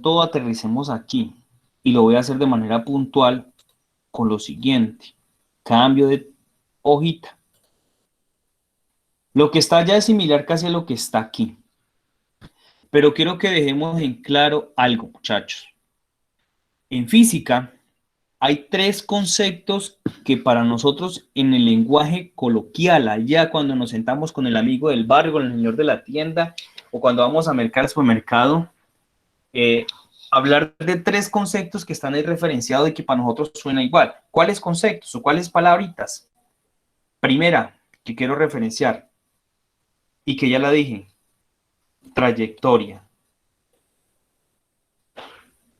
todo aterricemos aquí y lo voy a hacer de manera puntual con lo siguiente. Cambio de hojita. Lo que está allá es similar casi a lo que está aquí. Pero quiero que dejemos en claro algo, muchachos. En física hay tres conceptos que para nosotros en el lenguaje coloquial, allá cuando nos sentamos con el amigo del barrio, con el señor de la tienda, o cuando vamos a mercar al supermercado, eh, hablar de tres conceptos que están ahí referenciados y que para nosotros suena igual. ¿Cuáles conceptos o cuáles palabritas? Primera, que quiero referenciar y que ya la dije, trayectoria.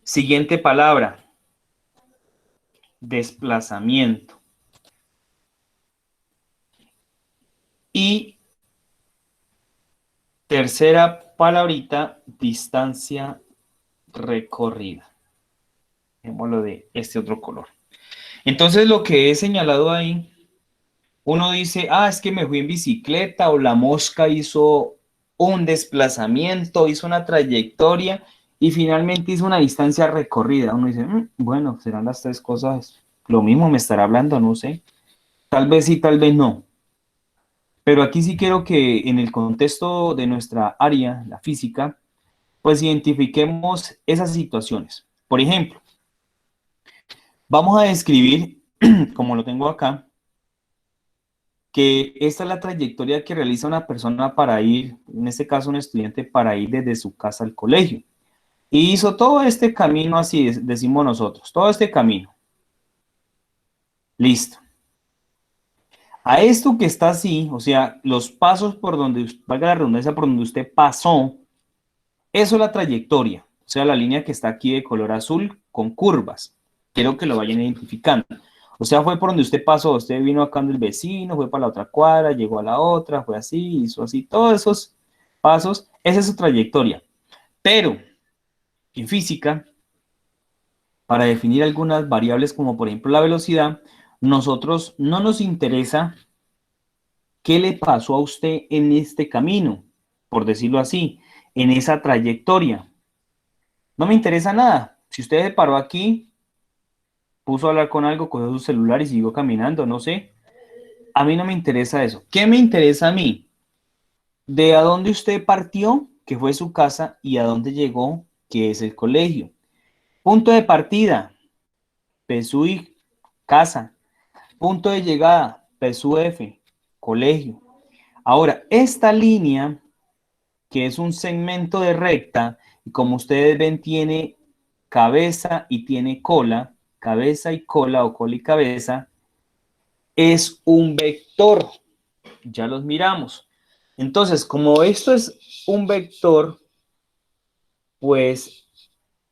Siguiente palabra, desplazamiento. Y tercera palabrita, distancia recorrida. Dejémoslo de este otro color. Entonces lo que he señalado ahí, uno dice, es que me fui en bicicleta o la mosca hizo un desplazamiento, hizo una trayectoria y finalmente hizo una distancia recorrida. Uno dice, bueno, serán las tres cosas, lo mismo me estará hablando, no sé. Tal vez sí, tal vez no. Pero aquí sí quiero que en el contexto de nuestra área, la física, pues identifiquemos esas situaciones. Por ejemplo, vamos a describir, como lo tengo acá, que esta es la trayectoria que realiza una persona para ir, en este caso un estudiante, para ir desde su casa al colegio. Y hizo todo este camino así, decimos nosotros, todo este camino. Listo. A esto que está así, o sea, los pasos por donde, valga la redundancia, por donde usted pasó, eso es la trayectoria, o sea, la línea que está aquí de color azul con curvas. Quiero que lo vayan identificando. O sea, fue por donde usted pasó, usted vino acá donde el vecino, fue para la otra cuadra, llegó a la otra, fue así, hizo así, todos esos pasos, esa es su trayectoria. Pero en física, para definir algunas variables como por ejemplo la velocidad, nosotros no nos interesa qué le pasó a usted en este camino, por decirlo así, en esa trayectoria. No me interesa nada. Si usted se paró aquí, puso a hablar con algo, cogió su celular y siguió caminando, no sé. A mí no me interesa eso. ¿Qué me interesa a mí? De a dónde usted partió, que fue su casa, y a dónde llegó, que es el colegio. Punto de partida, PSUI, casa. Punto de llegada, PSUF, colegio. Ahora, esta línea, que es un segmento de recta, y como ustedes ven, tiene cabeza y tiene cola, cabeza y cola o cola y cabeza, es un vector. Ya los miramos. Entonces, como esto es un vector, pues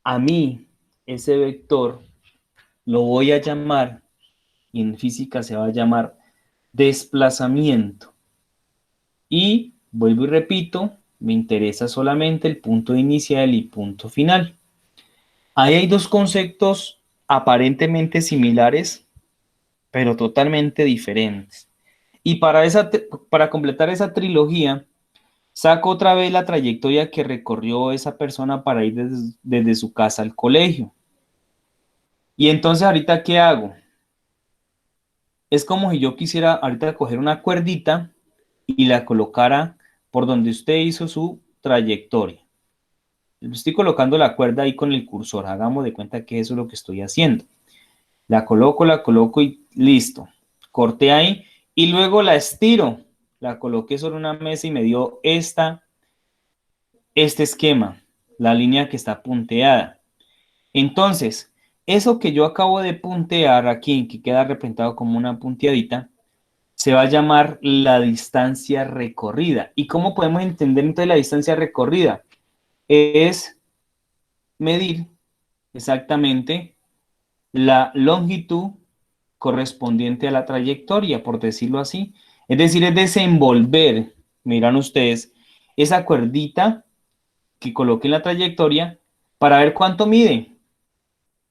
a mí ese vector lo voy a llamar, y en física se va a llamar desplazamiento. Y vuelvo y repito, me interesa solamente el punto inicial y punto final. Ahí hay dos conceptos aparentemente similares, pero totalmente diferentes. Y para completar esa trilogía, saco otra vez la trayectoria que recorrió esa persona para ir desde su casa al colegio. Y entonces, ¿ahorita qué hago? Es como si yo quisiera ahorita coger una cuerdita y la colocara por donde usted hizo su trayectoria. Estoy colocando la cuerda ahí con el cursor. Hagamos de cuenta que eso es lo que estoy haciendo. La coloco y listo. Corté ahí y luego la estiro. La coloqué sobre una mesa y me dio este esquema, la línea que está punteada. Entonces, eso que yo acabo de puntear aquí, que queda representado como una punteadita, se va a llamar la distancia recorrida. ¿Y cómo podemos entender entonces la distancia recorrida? Es medir exactamente la longitud correspondiente a la trayectoria, por decirlo así. Es decir, es desenvolver, miran ustedes, esa cuerdita que coloque en la trayectoria para ver cuánto mide,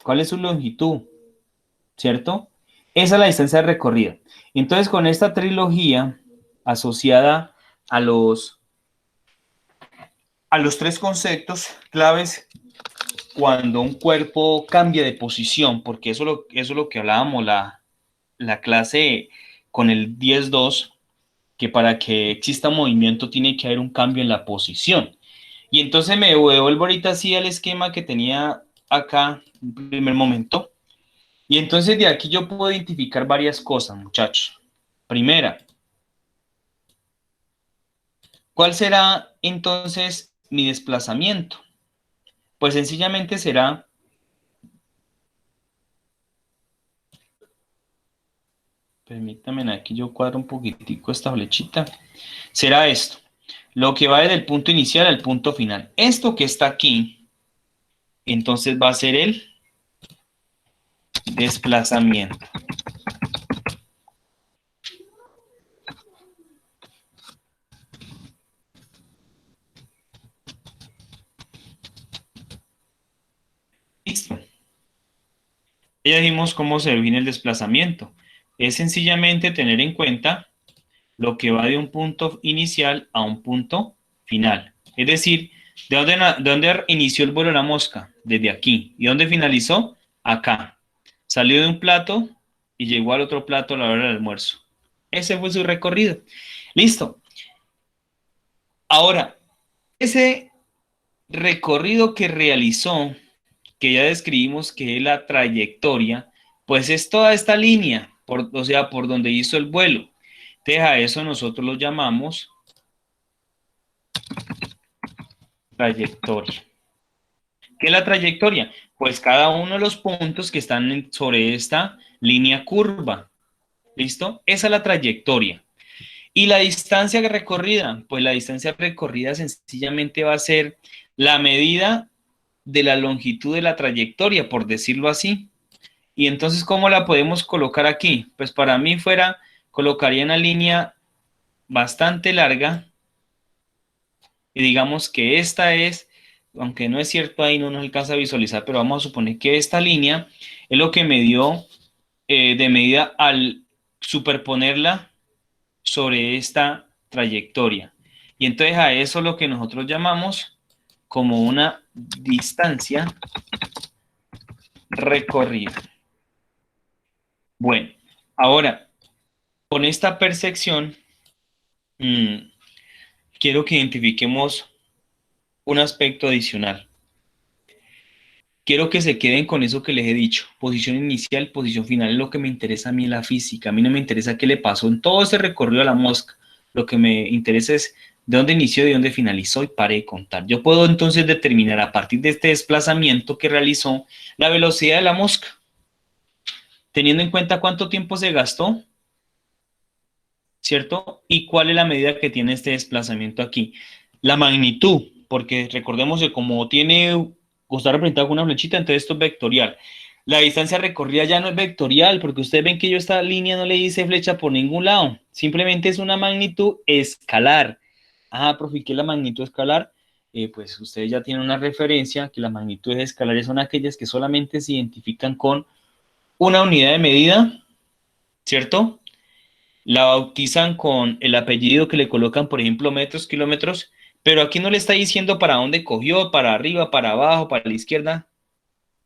cuál es su longitud, ¿cierto? Esa es la distancia de recorrida. Entonces, con esta trilogía asociada a los tres conceptos claves cuando un cuerpo cambia de posición, porque eso es lo que hablábamos la clase con el 10.2, que para que exista movimiento tiene que haber un cambio en la posición. Y entonces me devuelvo ahorita así al esquema que tenía acá en un primer momento. Y entonces de aquí yo puedo identificar varias cosas, muchachos. Primera, ¿cuál será entonces mi desplazamiento? Pues sencillamente será, permítanme aquí yo cuadro un poquitico esta flechita, será esto, lo que va desde el punto inicial al punto final. Esto que está aquí, entonces va a ser el desplazamiento. Listo. Ya dijimos cómo se define el desplazamiento. Es sencillamente tener en cuenta lo que va de un punto inicial a un punto final. Es decir, de dónde inició el vuelo de la mosca? Desde aquí. ¿Y dónde finalizó? Acá. Salió de un plato y llegó al otro plato a la hora del almuerzo. Ese fue su recorrido. Listo. Ahora, ese recorrido que realizó, que ya describimos que es la trayectoria, pues es toda esta línea, o sea, por donde hizo el vuelo. Entonces a eso nosotros lo llamamos trayectoria. ¿Qué es la trayectoria? Pues cada uno de los puntos que están sobre esta línea curva. ¿Listo? Esa es la trayectoria. ¿Y la distancia recorrida? Pues la distancia recorrida sencillamente va a ser la medida de la longitud de la trayectoria, por decirlo así. Y entonces, ¿cómo la podemos colocar aquí? Pues para mí colocaría una línea bastante larga y digamos que esta es, aunque no es cierto ahí, no nos alcanza a visualizar, pero vamos a suponer que esta línea es lo que me dio de medida al superponerla sobre esta trayectoria. Y entonces a eso lo que nosotros llamamos como una distancia recorrida. Bueno, ahora, con esta percepción, quiero que identifiquemos un aspecto adicional. Quiero que se queden con eso que les he dicho. Posición inicial, posición final. Es lo que me interesa a mí en la física. A mí no me interesa qué le pasó en todo ese recorrido a la mosca. Lo que me interesa es de dónde inició, de dónde finalizó y paré de contar. Yo puedo entonces determinar a partir de este desplazamiento que realizó la velocidad de la mosca, teniendo en cuenta cuánto tiempo se gastó, ¿cierto? Y cuál es la medida que tiene este desplazamiento aquí. La magnitud, porque recordemos que como tiene, está representado con una flechita, entonces esto es vectorial. La distancia recorrida ya no es vectorial, porque ustedes ven que yo esta línea no le hice flecha por ningún lado, simplemente es una magnitud escalar. Ah, profe, ¿qué es la magnitud escalar? Pues ustedes ya tienen una referencia que las magnitudes escalares son aquellas que solamente se identifican con una unidad de medida, ¿cierto? La bautizan con el apellido que le colocan, por ejemplo, metros, kilómetros, pero aquí no le está diciendo para dónde cogió, para arriba, para abajo, para la izquierda,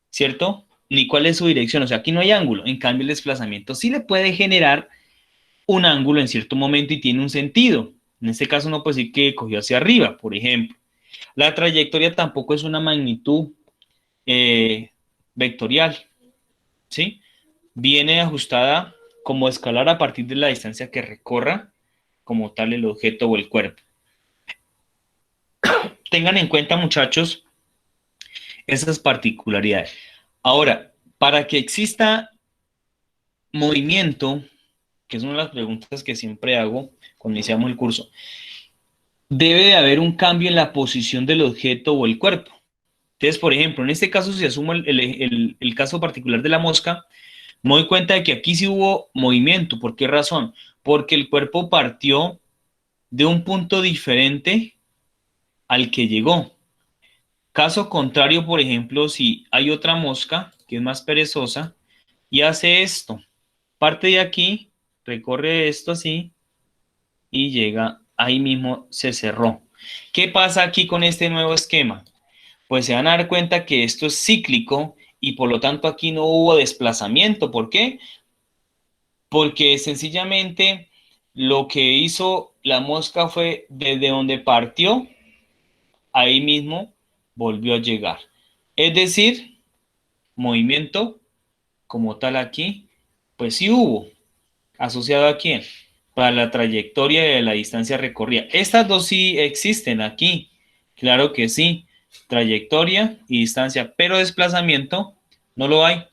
¿cierto? Ni cuál es su dirección, o sea, aquí no hay ángulo. En cambio, el desplazamiento sí le puede generar un ángulo en cierto momento y tiene un sentido. En este caso no puede decir que cogió hacia arriba, por ejemplo. La trayectoria tampoco es una magnitud vectorial, ¿sí? Viene ajustada como escalar a partir de la distancia que recorra como tal el objeto o el cuerpo. Tengan en cuenta, muchachos, esas particularidades. Ahora, para que exista movimiento, que es una de las preguntas que siempre hago cuando iniciamos el curso, debe de haber un cambio en la posición del objeto o el cuerpo. Entonces, por ejemplo, en este caso, si asumo el caso particular de la mosca, me doy cuenta de que aquí sí hubo movimiento. ¿Por qué razón? Porque el cuerpo partió de un punto diferente al que llegó. Caso contrario, por ejemplo, si hay otra mosca que es más perezosa y hace esto, parte de aquí, recorre esto así y llega ahí mismo, se cerró. ¿Qué pasa aquí con este nuevo esquema? pues se van a dar cuenta que esto es cíclico y por lo tanto aquí no hubo desplazamiento. ¿Por qué? Porque sencillamente lo que hizo la mosca fue desde donde partió, ahí mismo volvió a llegar. Es decir, movimiento como tal aquí, pues sí hubo. ¿Asociado a quién? Para la trayectoria de la distancia recorrida. Estas dos sí existen aquí. Claro que sí. Trayectoria y distancia, pero desplazamiento no lo hay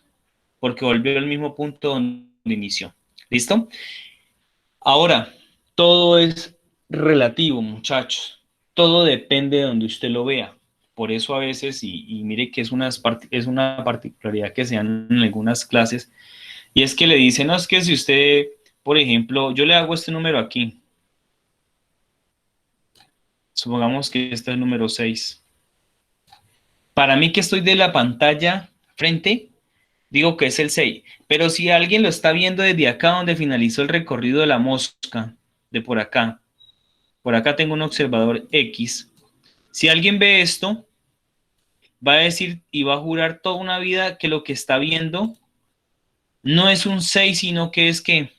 porque volvió al mismo punto donde inició. ¿Listo? Ahora, todo es relativo, muchachos. Todo depende de donde usted lo vea. Por eso a veces, y mire que es una particularidad que se dan en algunas clases, y es que le dicen, no, es que si usted, por ejemplo, yo le hago este número aquí, supongamos que este es el número 6. Para mí que estoy de la pantalla frente, digo que es el 6. Pero si alguien lo está viendo desde acá donde finalizó el recorrido de la mosca, de por acá tengo un observador X. Si alguien ve esto, va a decir y va a jurar toda una vida que lo que está viendo no es un 6, sino que es que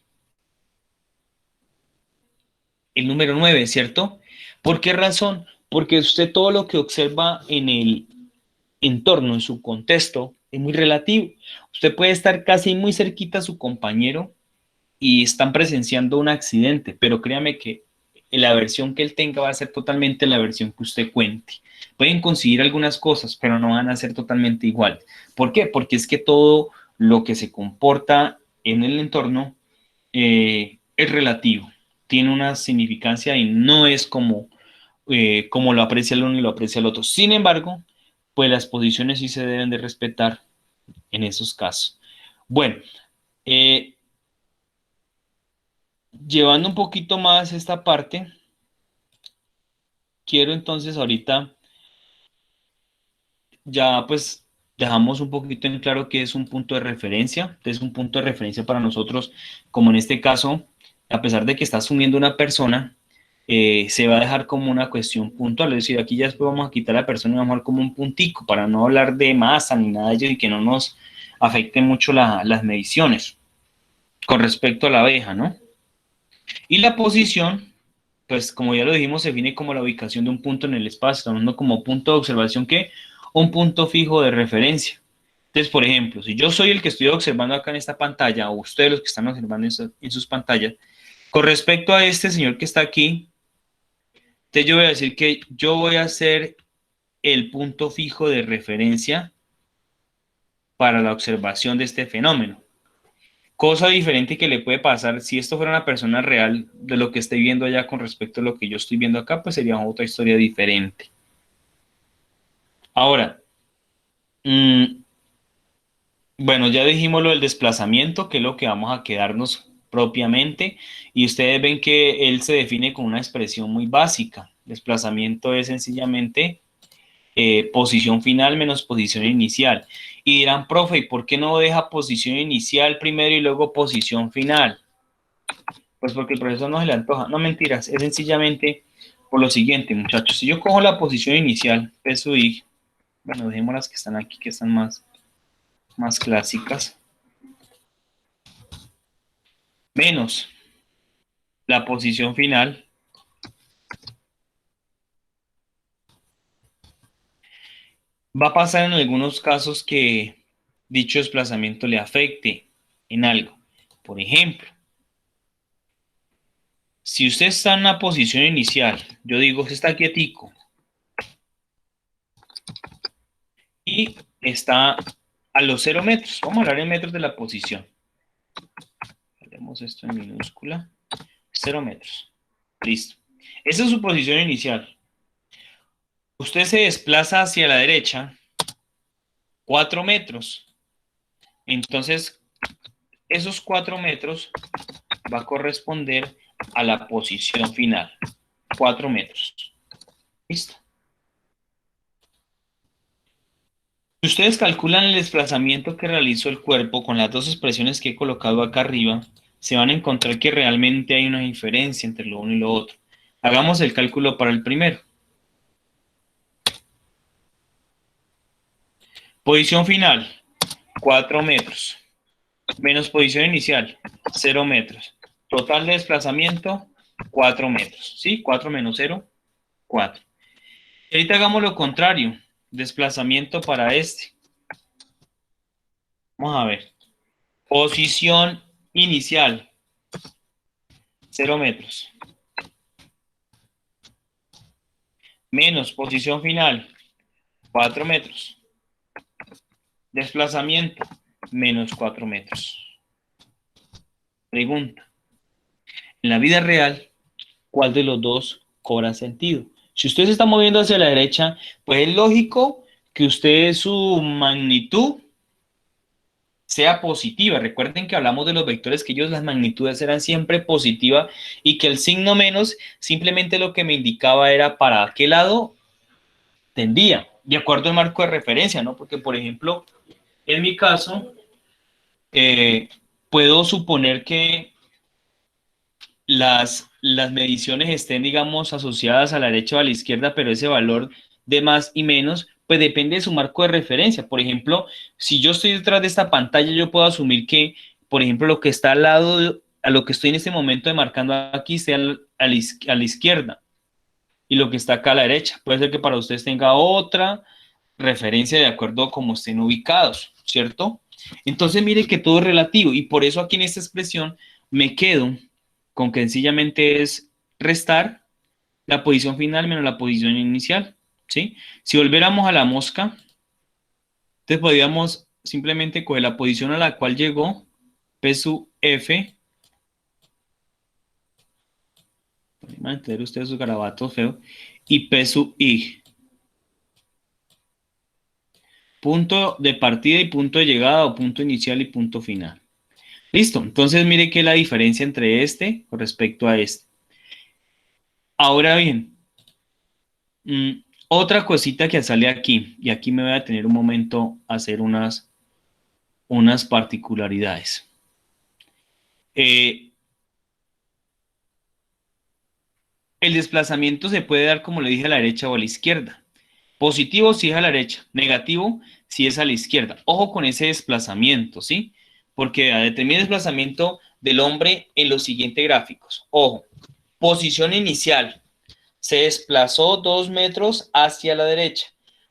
el número 9, ¿cierto? ¿Por qué razón? Porque usted todo lo que observa en el entorno, en su contexto, es muy relativo. Usted puede estar casi muy cerquita a su compañero y están presenciando un accidente, pero créame que la versión que él tenga va a ser totalmente la versión que usted cuente. Pueden conseguir algunas cosas, pero no van a ser totalmente iguales. ¿Por qué? Porque es que todo lo que se comporta en el entorno es relativo, tiene una significancia y no es como lo aprecia el uno y lo aprecia el otro. Sin embargo, pues las posiciones sí se deben de respetar en esos casos. Bueno, eh, llevando un poquito más esta parte, quiero entonces ahorita ya pues dejamos un poquito en claro que es un punto de referencia, es un punto de referencia para nosotros, como en este caso, a pesar de que está asumiendo una persona, se va a dejar como una cuestión puntual, es decir, aquí ya después vamos a quitar a la persona y vamos a dejar como un puntico para no hablar de masa ni nada de ello y que no nos afecte mucho las mediciones con respecto a la abeja, ¿no? Y la posición, pues como ya lo dijimos, se define como la ubicación de un punto en el espacio, tomando como punto de observación que un punto fijo de referencia. Entonces, por ejemplo, si yo soy el que estoy observando acá en esta pantalla, o ustedes los que están observando en sus pantallas, con respecto a este señor que está aquí, entonces yo voy a decir que yo voy a ser el punto fijo de referencia para la observación de este fenómeno. Cosa diferente que le puede pasar si esto fuera una persona real de lo que estoy viendo allá con respecto a lo que yo estoy viendo acá, pues sería otra historia diferente. Ahora, mmm, bueno, ya dijimos lo del desplazamiento, que es lo que vamos a quedarnos propiamente, y ustedes ven que él se define con una expresión muy básica. Desplazamiento es sencillamente posición final menos posición inicial. Y dirán, profe, ¿y por qué no deja posición inicial primero y luego posición final? Pues porque el profesor no se le antoja. No, mentiras, es sencillamente por lo siguiente, muchachos. Si yo cojo la posición inicial, peso y, bueno, dejemos las que están aquí, que están más clásicas, menos la posición final, va a pasar en algunos casos que dicho desplazamiento le afecte en algo. Por ejemplo, si usted está en la posición inicial, yo digo, usted está quietico y está a los 0 metros. Vamos a hablar en metros de la posición. Haremos esto en minúscula. 0 metros. Listo. Esa es su posición inicial. Usted se desplaza hacia la derecha 4 metros. Entonces, esos 4 metros va a corresponder a la posición final. 4 metros. Listo. Si ustedes calculan el desplazamiento que realizó el cuerpo con las dos expresiones que he colocado acá arriba, se van a encontrar que realmente hay una diferencia entre lo uno y lo otro. Hagamos el cálculo para el primero. Posición final, 4 metros. Menos posición inicial, 0 metros. Total de desplazamiento, 4 metros. ¿Sí? 4 menos 0, 4. Y ahorita hagamos lo contrario. Desplazamiento para este. Vamos a ver. Posición inicial, 0 metros. Menos posición final, 4 metros. Desplazamiento, menos 4 metros. Pregunta. En la vida real, ¿cuál de los dos cobra sentido? Si usted se está moviendo hacia la derecha, pues es lógico que usted su magnitud sea positiva. Recuerden que hablamos de los vectores, que ellos las magnitudes eran siempre positivas y que el signo menos simplemente lo que me indicaba era para qué lado tendía, de acuerdo al marco de referencia, ¿no? Porque, por ejemplo, en mi caso, puedo suponer que las mediciones estén, digamos, asociadas a la derecha o a la izquierda, pero ese valor de más y menos, pues depende de su marco de referencia. Por ejemplo, si yo estoy detrás de esta pantalla, yo puedo asumir que, por ejemplo, lo que está al lado, a lo que estoy en este momento marcando aquí, sea a la izquierda, y lo que está acá a la derecha. Puede ser que para ustedes tenga otra referencia de acuerdo a cómo estén ubicados, ¿cierto? Entonces mire que todo es relativo y por eso aquí en esta expresión me quedo con que sencillamente es restar la posición final menos la posición inicial, ¿sí? Si volviéramos a la mosca, entonces podríamos simplemente coger la posición a la cual llegó, P sub F, para mantener ustedes sus garabatos feos, y P sub I. Punto de partida y punto de llegada, o punto inicial y punto final. Listo, entonces mire que la diferencia entre este con respecto a este. Ahora bien, otra cosita que sale aquí, y aquí me voy a tener un momento a hacer unas particularidades. El desplazamiento se puede dar, como le dije, a la derecha o a la izquierda. Positivo si es a la derecha, negativo si es a la izquierda. Ojo con ese desplazamiento, ¿sí? Porque determina el desplazamiento del hombre en los siguientes gráficos. Ojo, posición inicial, se desplazó 2 metros hacia la derecha.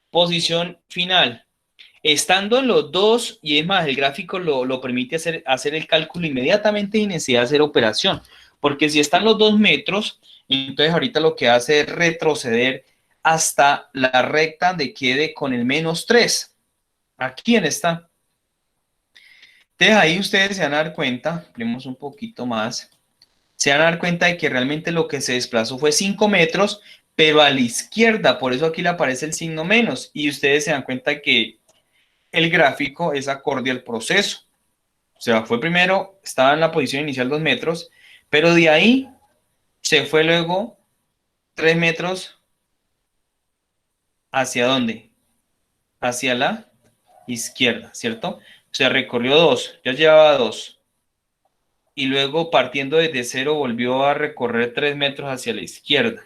Posición final, estando en los dos, y es más, el gráfico lo permite hacer el cálculo inmediatamente sin necesidad de hacer operación. Porque si están los 2 metros, entonces ahorita lo que hace es retroceder hasta la recta de quede con el menos 3. Aquí en esta. Entonces ahí ustedes se van a dar cuenta, ampliemos un poquito más, se van a dar cuenta de que realmente lo que se desplazó fue 5 metros, pero a la izquierda, por eso aquí le aparece el signo menos, y ustedes se dan cuenta que el gráfico es acorde al proceso. O sea, fue primero, estaba en la posición inicial 2 metros, pero de ahí se fue luego 3 metros ¿hacia dónde? Hacia la izquierda, ¿cierto? O sea, recorrió 2, ya llevaba 2. Y luego partiendo desde 0 volvió a recorrer 3 metros hacia la izquierda,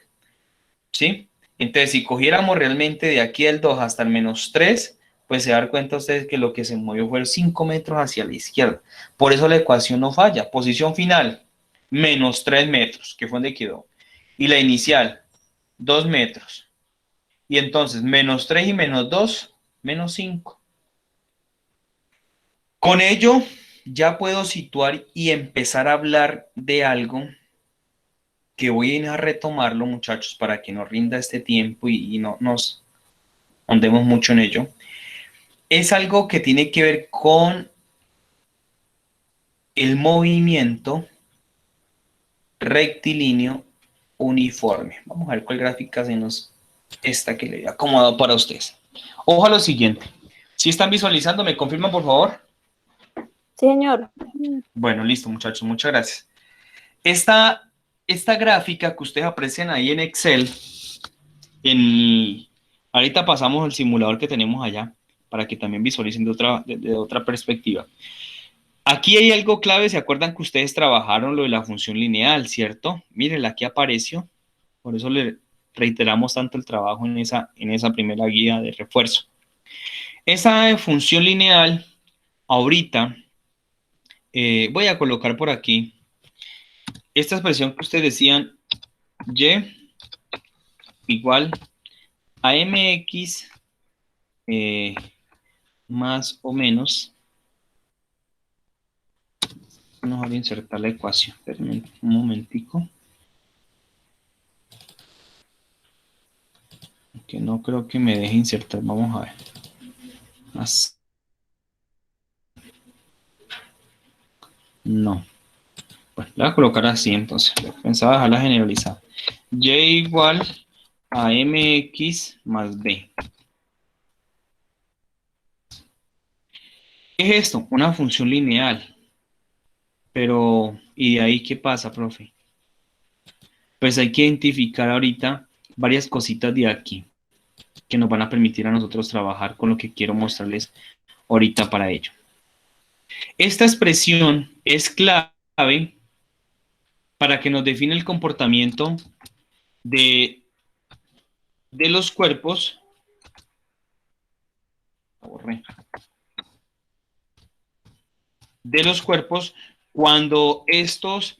¿sí? Entonces, si cogiéramos realmente de aquí el 2 hasta el menos 3, pues se dan cuenta ustedes que lo que se movió fue 5 metros hacia la izquierda. Por eso la ecuación no falla. Posición final, menos 3 metros, que fue donde quedó. Y la inicial, 2 metros. Y entonces, menos 3 y menos 2, menos 5. Con ello, ya puedo situar y empezar a hablar de algo que voy a retomarlo, muchachos, para que nos rinda este tiempo y no nos andemos mucho en ello. Es algo que tiene que ver con el movimiento rectilíneo uniforme. Vamos a ver cuál gráfica se nos esta que le he acomodado para ustedes. Ojo a lo siguiente. Si están visualizando, ¿me confirman, por favor? Sí, señor. Bueno, listo, muchachos. Muchas gracias. Esta gráfica que ustedes aprecian ahí en Excel, ahorita pasamos al simulador que tenemos allá para que también visualicen de otra perspectiva. Aquí hay algo clave, ¿se acuerdan que ustedes trabajaron lo de la función lineal, cierto? Miren, aquí apareció, por eso le reiteramos tanto el trabajo en esa primera guía de refuerzo. Esa función lineal, ahorita, voy a colocar por aquí esta expresión que ustedes decían, y igual a mx más o menos. Vamos a insertar la ecuación. Espérenme un momentico. Que no creo que me deje insertar. Vamos a ver. Más. No. Bueno, la voy a colocar así entonces. Pensaba dejarla generalizada. Y igual a mx más b. ¿Qué es esto? Una función lineal. Pero, ¿y de ahí qué pasa, profe? Pues hay que identificar ahorita varias cositas de aquí que nos van a permitir a nosotros trabajar con lo que quiero mostrarles ahorita para ello. Esta expresión es clave para que nos define el comportamiento de los cuerpos. De los cuerpos cuando estos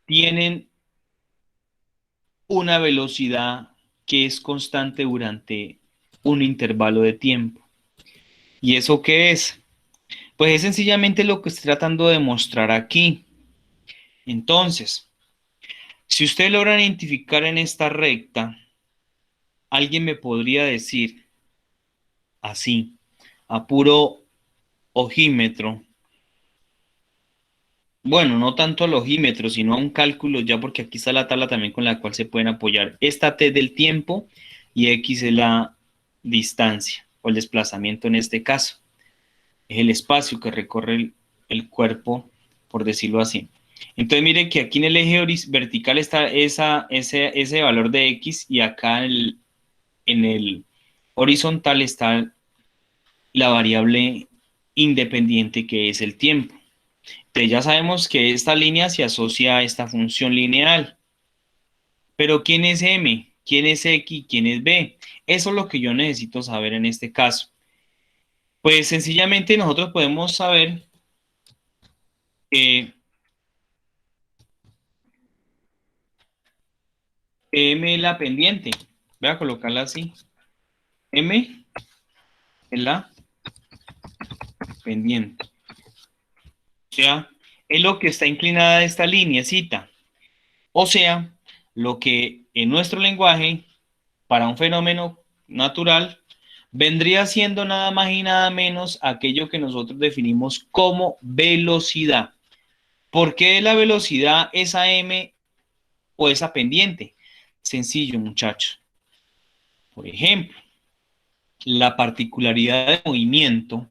tienen una velocidad que es constante durante un intervalo de tiempo. ¿Y eso qué es? Pues es sencillamente lo que estoy tratando de mostrar aquí. Entonces, si ustedes logran identificar en esta recta, alguien me podría decir así, a puro ojímetro, bueno, no tanto al ojímetro, sino a un cálculo ya, porque aquí está la tabla también con la cual se pueden apoyar. Esta T del tiempo y X es la distancia o el desplazamiento en este caso. Es el espacio que recorre el cuerpo, por decirlo así. Entonces mire que aquí en el eje vertical está ese valor de X y acá en el horizontal está la variable independiente que es el tiempo. Entonces ya sabemos que esta línea se asocia a esta función lineal. Pero ¿quién es M? ¿Quién es X? ¿Quién es B? Eso es lo que yo necesito saber en este caso. Pues sencillamente nosotros podemos saber que M es la pendiente. Voy a colocarla así. M es la pendiente. O sea, es lo que está inclinada de esta lineecita. O sea, lo que en nuestro lenguaje, para un fenómeno natural, vendría siendo nada más y nada menos aquello que nosotros definimos como velocidad. ¿Por qué la velocidad esa m o esa pendiente? Sencillo, muchachos. Por ejemplo, la particularidad de movimiento,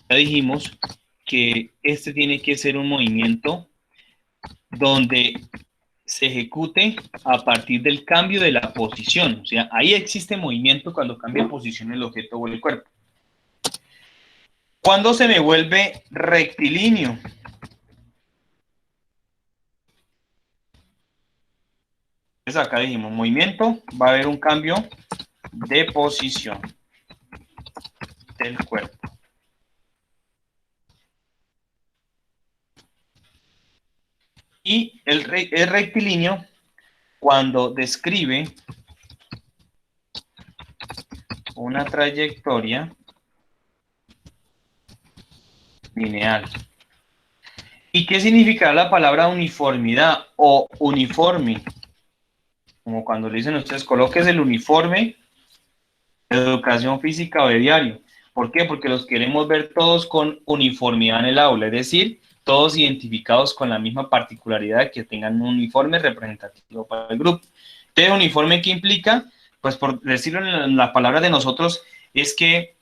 ya dijimos que este tiene que ser un movimiento donde se ejecute a partir del cambio de la posición. O sea, ahí existe movimiento cuando cambia de posición el objeto o el cuerpo. ¿Cuándo se me vuelve rectilíneo? Entonces acá dijimos movimiento, va a haber un cambio de posición del cuerpo. Y el rectilíneo cuando describe una trayectoria lineal. ¿Y qué significa la palabra uniformidad o uniforme? Como cuando le dicen a ustedes, coloques el uniforme de educación física o de diario. ¿Por qué? Porque los queremos ver todos con uniformidad en el aula, es decir, todos identificados con la misma particularidad, que tengan un uniforme representativo para el grupo. Entonces, uniforme, ¿qué implica? Pues por decirlo en la palabra de nosotros, es que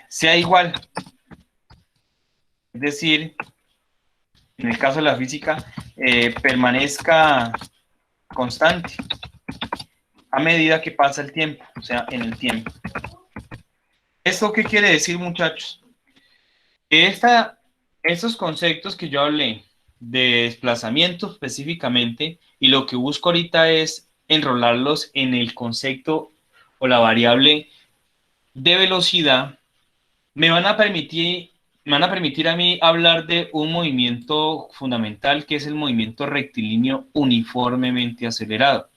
sea igual. Es decir, en el caso de la física, permanezca constante a medida que pasa el tiempo, o sea, en el tiempo. ¿Esto qué quiere decir, muchachos? Que estos conceptos que yo hablé de desplazamiento específicamente, y lo que busco ahorita es enrolarlos en el concepto o la variable de velocidad me van a permitir a mí hablar de un movimiento fundamental que es el movimiento rectilíneo uniformemente acelerado.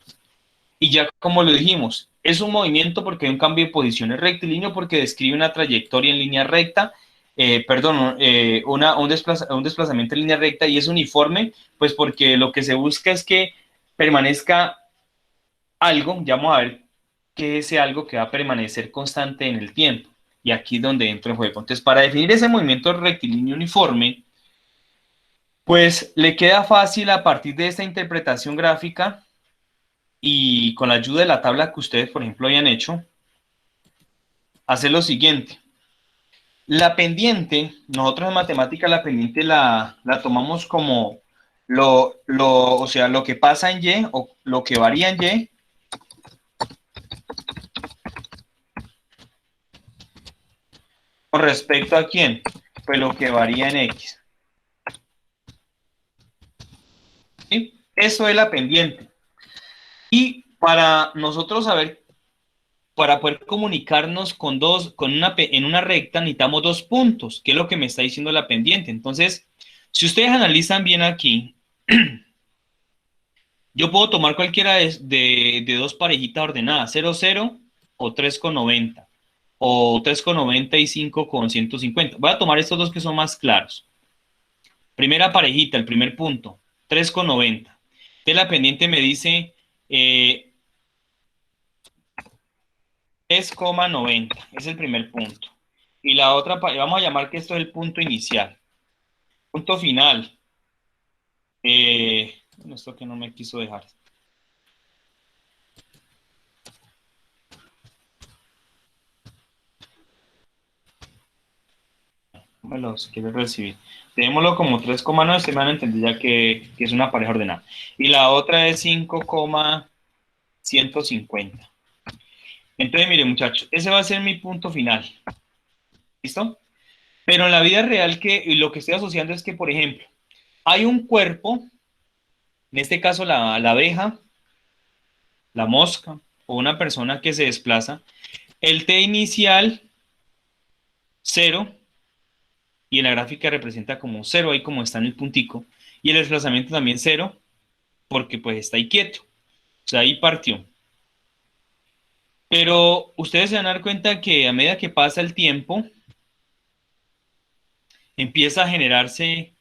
Y ya como lo dijimos, es un movimiento porque hay un cambio de posición, es rectilíneo porque describe una trayectoria en línea recta, un desplazamiento en línea recta, y es uniforme, pues porque lo que se busca es que permanezca algo, ya vamos a ver qué es ese algo que va a permanecer constante en el tiempo. Y aquí es donde entra el juego. Entonces, para definir ese movimiento rectilíneo uniforme, pues le queda fácil a partir de esta interpretación gráfica y con la ayuda de la tabla que ustedes, por ejemplo, hayan hecho, hacer lo siguiente. La pendiente, nosotros en matemática la pendiente la tomamos como o sea, lo que pasa en Y o lo que varía en Y con respecto a quién, pues lo que varía en X. ¿Sí? Eso es la pendiente. Y para nosotros saber, para poder comunicarnos en una recta necesitamos dos puntos, que es lo que me está diciendo la pendiente. Entonces, si ustedes analizan bien aquí, yo puedo tomar cualquiera de dos parejitas ordenadas, 0,0 o 3,90 o 3,90 y 5,150. Voy a tomar estos dos que son más claros. Primera parejita, el primer punto, 3,90. De la pendiente me dice 3,90, es el primer punto. Y la otra, vamos a llamar que esto es el punto inicial. Punto final. Bueno, esto que no me quiso dejar. No me los quiero recibir. Démoslo como 3,9, se me van a entender ya que es una pareja ordenada. Y la otra es 5,150. Entonces, mire, muchachos, ese va a ser mi punto final. ¿Listo? Pero en la vida real lo que estoy asociando es que, por ejemplo, hay un cuerpo, en este caso la abeja, la mosca o una persona que se desplaza, el T inicial, 0, y en la gráfica representa como 0, ahí como está en el puntico, y el desplazamiento también 0, porque pues está ahí quieto, o sea, ahí partió. Pero ustedes se van a dar cuenta que a medida que pasa el tiempo, empieza a generarse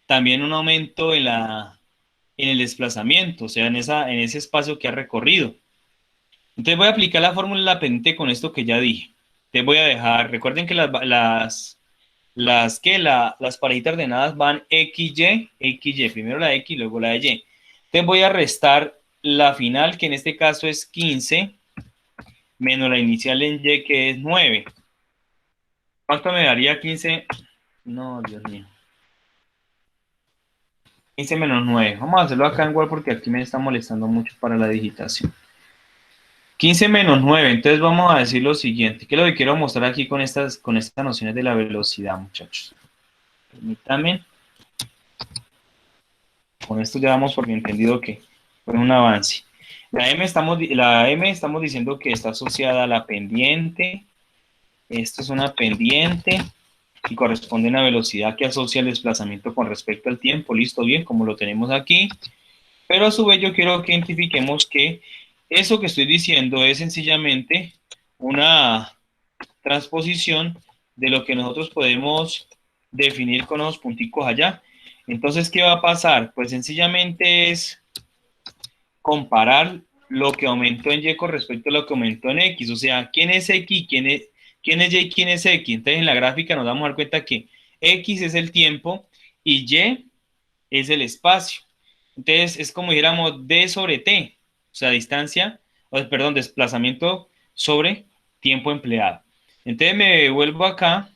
también un aumento en el desplazamiento, o sea, en ese espacio que ha recorrido. Entonces voy a aplicar la fórmula de la pendiente con esto que ya dije. Te voy a dejar, recuerden que las parejitas ordenadas van XY, primero la X y luego la Y. Te voy a restar la final, que en este caso es 15, menos la inicial en Y, que es 9. ¿Cuánto me daría 15? No, Dios mío. 15 menos 9. Vamos a hacerlo acá en Word porque aquí me está molestando mucho para la digitación. 15 menos 9. Entonces vamos a decir lo siguiente. ¿Qué es lo que quiero mostrar aquí con estas nociones de la velocidad, muchachos? Permítanme. Con esto ya damos por entendido que fue un avance. La M estamos diciendo que está asociada a la pendiente. Esto es una pendiente y corresponde a una velocidad que asocia el desplazamiento con respecto al tiempo. Listo, bien, como lo tenemos aquí. Pero a su vez yo quiero que identifiquemos que eso que estoy diciendo es sencillamente una transposición de lo que nosotros podemos definir con los punticos allá. Entonces, ¿qué va a pasar? Pues sencillamente es comparar lo que aumentó en Y con respecto a lo que aumentó en X. O sea, ¿quién es X? ¿Quién es Y? ¿Quién es X? Entonces, en la gráfica nos damos a dar cuenta que X es el tiempo y Y es el espacio. Entonces, es como dijéramos D sobre T, o sea, distancia, perdón, desplazamiento sobre tiempo empleado. Entonces, me vuelvo acá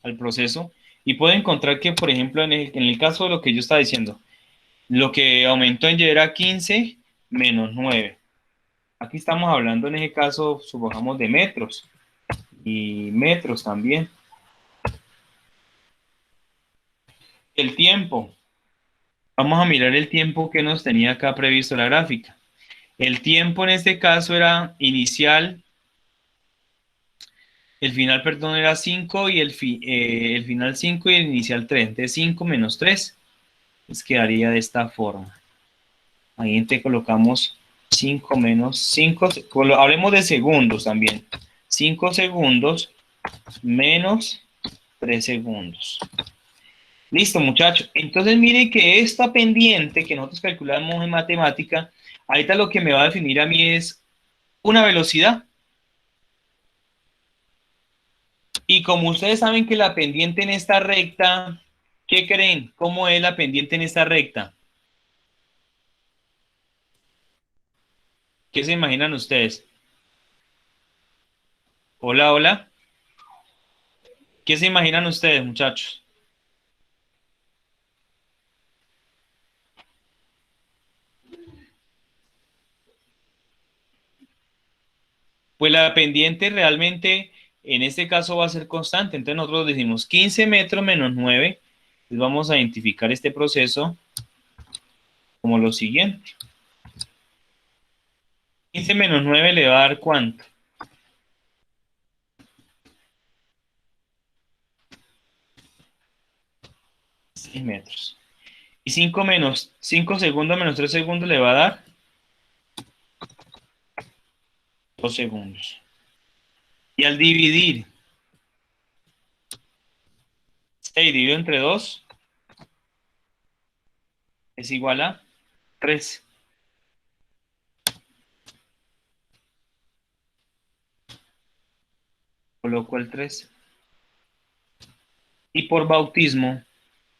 al proceso y puedo encontrar que, por ejemplo, en el caso de lo que yo estaba diciendo, lo que aumentó en Y era 15 menos 9. Aquí estamos hablando en ese caso, supongamos, de metros y metros también. El tiempo. Vamos a mirar el tiempo que nos tenía acá previsto la gráfica. El tiempo en este caso era inicial El final, perdón, era 5 y el final 5 y el inicial 3. Entonces 5 menos 3, pues quedaría de esta forma. Ahí te colocamos 5 menos 5, hablemos de segundos también. 5 segundos menos 3 segundos. Listo, muchachos. Entonces, mire que esta pendiente que nosotros calculamos en matemática, ahorita lo que me va a definir a mí es una velocidad. Y como ustedes saben que la pendiente en esta recta, ¿qué creen? ¿Cómo es la pendiente en esta recta? ¿Qué se imaginan ustedes? Hola, hola. ¿Qué se imaginan ustedes, muchachos? Pues la pendiente realmente en este caso va a ser constante. Entonces nosotros decimos 15 metros menos 9. Entonces vamos a identificar este proceso como lo siguiente. 15 menos 9 le va a dar ¿cuánto? 6 metros. Y 5 segundos menos 3 segundos le va a dar 2 segundos. Y al dividir 6 dividido entre 2 es igual a 3. Coloco el 3. Y por bautismo,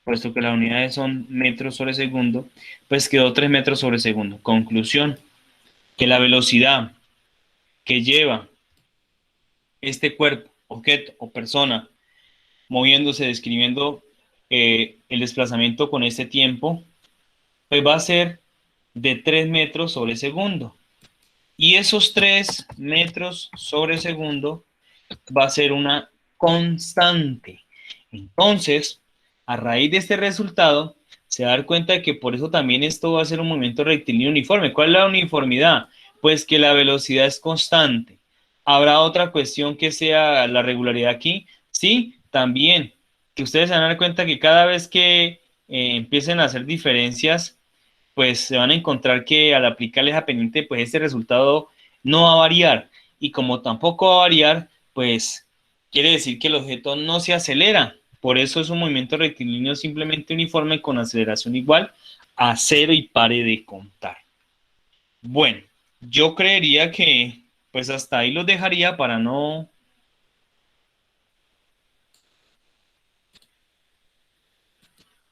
puesto que las unidades son metros sobre segundo, pues quedó 3 metros sobre segundo. Conclusión, que la velocidad que lleva este cuerpo, objeto o persona moviéndose, describiendo el desplazamiento con este tiempo, pues va a ser de 3 metros sobre segundo. Y esos 3 metros sobre segundo va a ser una constante. Entonces, a raíz de este resultado, se va a dar cuenta de que por eso también esto va a ser un movimiento rectilíneo uniforme. ¿Cuál es la uniformidad? Pues que la velocidad es constante. ¿Habrá otra cuestión que sea la regularidad aquí? Sí, también. Que ustedes se van a dar cuenta que cada vez que empiecen a hacer diferencias, pues se van a encontrar que al aplicarles a pendiente, pues este resultado no va a variar. Y como tampoco va a variar, pues quiere decir que el objeto no se acelera. Por eso es un movimiento rectilíneo simplemente uniforme con aceleración igual a 0 y pare de contar. Bueno, yo creería que pues hasta ahí los dejaría para no